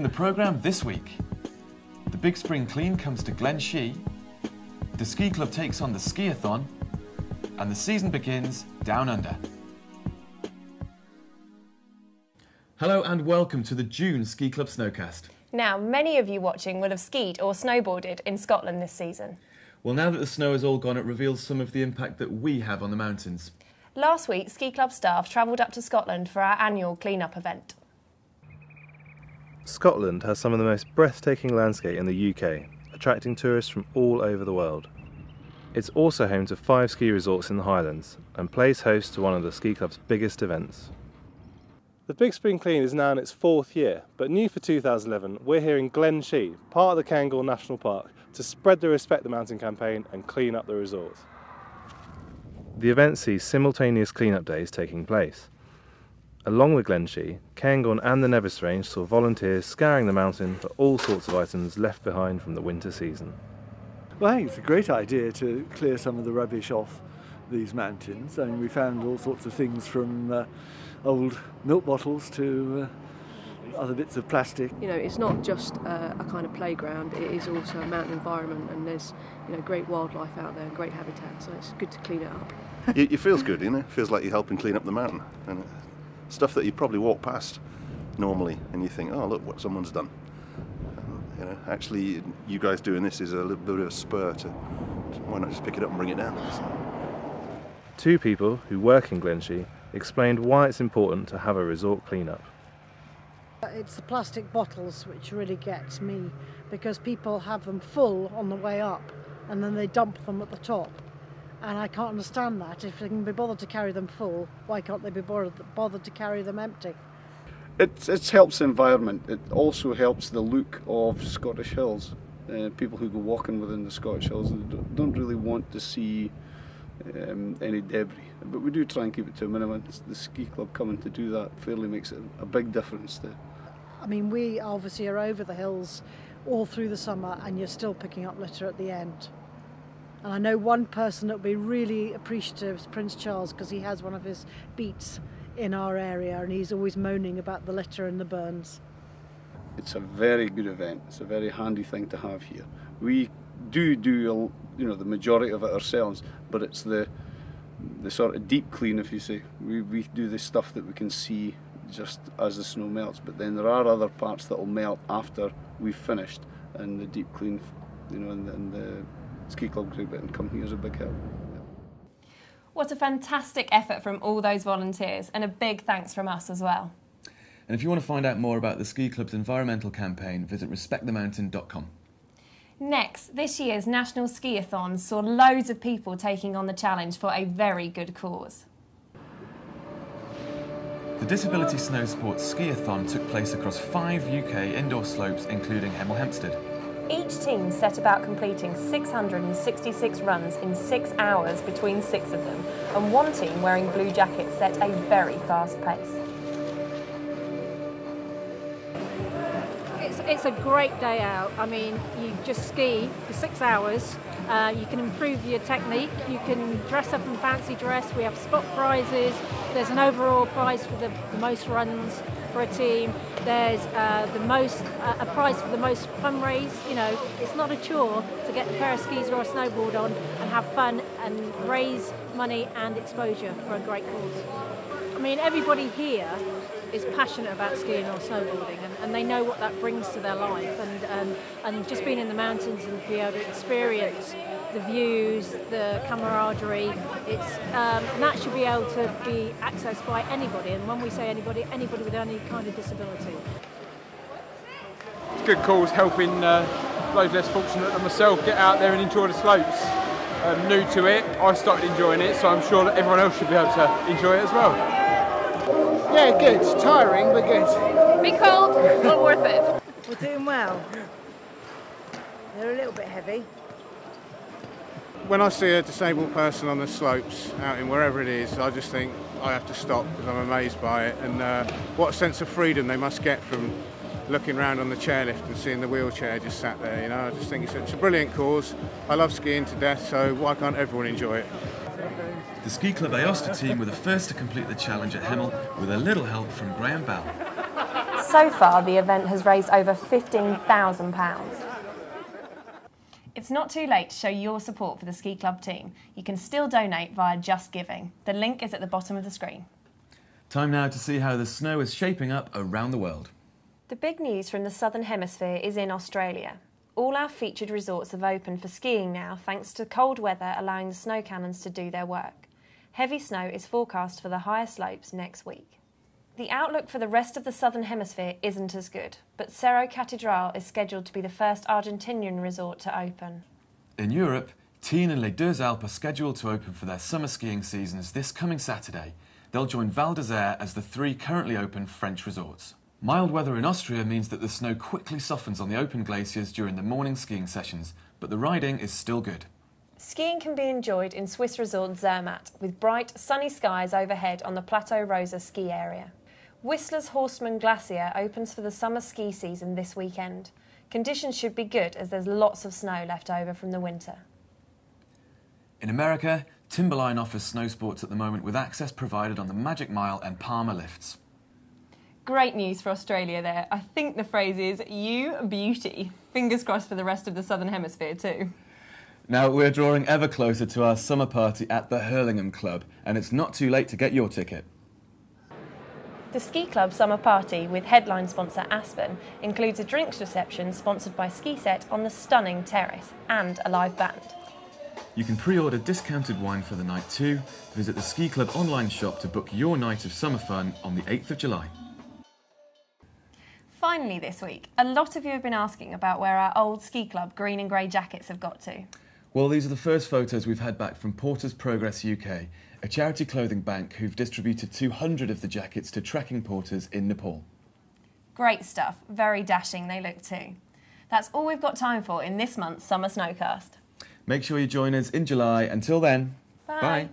in the programme this week. The Big Spring Clean comes to Glenshee, the ski club takes on the Skiathon, and the season begins down under. Hello and welcome to the June Ski Club Snowcast. Now, many of you watching will have skied or snowboarded in Scotland this season. Well, now that the snow is all gone, it reveals some of the impact that we have on the mountains. Last week, ski club staff travelled up to Scotland for our annual clean-up event. Scotland has some of the most breathtaking landscape in the UK, attracting tourists from all over the world. It's also home to 5 ski resorts in the Highlands and plays host to one of the ski club's biggest events. The Big Spring Clean is now in its 4th year, but new for 2011, we're here in Glenshee, part of the Cairngorm National Park, to spread the Respect the Mountain campaign and clean up the resort. The event sees simultaneous clean-up days taking place. Along with Glenshee, Cairngorm and the Nevis Range saw volunteers scouring the mountain for all sorts of items left behind from the winter season. Well, I think it's a great idea to clear some of the rubbish off these mountains. I mean, we found all sorts of things from old milk bottles to other bits of plastic. You know, it's not just a kind of playground, it is also a mountain environment, and there's, you know, great wildlife out there and great habitat, so it's good to clean it up. It feels good, you know, it feels like you're helping clean up the mountain. And stuff that you probably walk past normally and you think, oh look what someone's done. You know, actually you guys doing this is a little bit of a spur to why not just pick it up and bring it down. So. 2 people who work in Glenshee explained why it's important to have a resort clean-up. It's the plastic bottles which really gets me, because people have them full on the way up and then they dump them at the top. And I can't understand that. If they can be bothered to carry them full, why can't they be bothered to carry them empty? It helps the environment. It also helps the look of Scottish hills. People who go walking within the Scottish hills don't really want to see any debris, but we do try and keep it to a minimum. The ski club coming to do that fairly makes a big difference there. I mean, we obviously are over the hills all through the summer and you're still picking up litter at the end. And I know one person that will be really appreciative is Prince Charles, because he has one of his beats in our area and he's always moaning about the litter and the burns. It's a very good event. It's a very handy thing to have here. We do you know, the majority of it ourselves, but it's the sort of deep clean, if you say. We do the stuff that we can see just as the snow melts, but then there are other parts that will melt after we've finished, and the deep clean, you know, and the ski club group and company is a big help. What a fantastic effort from all those volunteers, and a big thanks from us as well. And if you want to find out more about the ski club's environmental campaign, visit respectthemountain.com. Next, this year's National Skiathon saw loads of people taking on the challenge for a very good cause. The Disability Snowsport Skiathon took place across 5 UK indoor slopes, including Hemel Hempstead. Each team set about completing 666 runs in 6 hours between 6 of them, and one team wearing blue jackets set a very fast pace. It's a great day out. I mean, you just ski for 6 hours. You can improve your technique. You can dress up in fancy dress. We have spot prizes. There's an overall prize for the most runs for a team. There's a prize for the most fun raise. You know, it's not a chore to get a pair of skis or a snowboard on and have fun and raise money and exposure for a great cause. I mean, everybody here is passionate about skiing or snowboarding, and they know what that brings to their life, and just being in the mountains and be able to experience the views, the camaraderie, and that should be able to be accessed by anybody, and when we say anybody with any kind of disability. It's a good cause, helping those less fortunate than myself get out there and enjoy the slopes. I'm new to it, I started enjoying it, so I'm sure that everyone else should be able to enjoy it as well. Yeah, good. Tiring, but good. Be cold, but worth it. We're doing well. They're a little bit heavy. When I see a disabled person on the slopes, out in wherever it is, I just think I have to stop because I'm amazed by it, and what a sense of freedom they must get from looking around on the chairlift and seeing the wheelchair just sat there. You know, I just think it's a brilliant cause. I love skiing to death, so why can't everyone enjoy it? The Ski Club Aosta team were the first to complete the challenge at Hemel with a little help from Graham Bell. So far, the event has raised over £15,000. It's not too late to show your support for the ski club team. You can still donate via Just Giving. The link is at the bottom of the screen. Time now to see how the snow is shaping up around the world. The big news from the Southern Hemisphere is in Australia. All our featured resorts have opened for skiing now thanks to cold weather allowing the snow cannons to do their work. Heavy snow is forecast for the higher slopes next week. The outlook for the rest of the Southern Hemisphere isn't as good, but Cerro Catedral is scheduled to be the first Argentinian resort to open. In Europe, Tignes and Les Deux Alpes are scheduled to open for their summer skiing seasons this coming Saturday. They'll join Val d'Isère as the 3 currently open French resorts. Mild weather in Austria means that the snow quickly softens on the open glaciers during the morning skiing sessions, but the riding is still good. Skiing can be enjoyed in Swiss resort Zermatt, with bright, sunny skies overhead on the Plateau Rosa ski area. Whistler's Horstman Glacier opens for the summer ski season this weekend. Conditions should be good as there's lots of snow left over from the winter. In America, Timberline offers snow sports at the moment with access provided on the Magic Mile and Palmer lifts. Great news for Australia there. I think the phrase is, you beauty. Fingers crossed for the rest of the Southern Hemisphere too. Now we're drawing ever closer to our summer party at the Hurlingham Club, and it's not too late to get your ticket. The Ski Club Summer Party, with headline sponsor Aspen, includes a drinks reception sponsored by Ski Set on the stunning terrace and a live band. You can pre-order discounted wine for the night too. Visit the Ski Club online shop to book your night of summer fun on the 8th of July. Finally this week, a lot of you have been asking about where our old Ski Club green and grey jackets have got to. Well, these are the first photos we've had back from Porters Progress UK, a charity clothing bank who've distributed 200 of the jackets to trekking porters in Nepal. Great stuff, very dashing they look too. That's all we've got time for in this month's Summer Snowcast. Make sure you join us in July. Until then, Bye. Bye.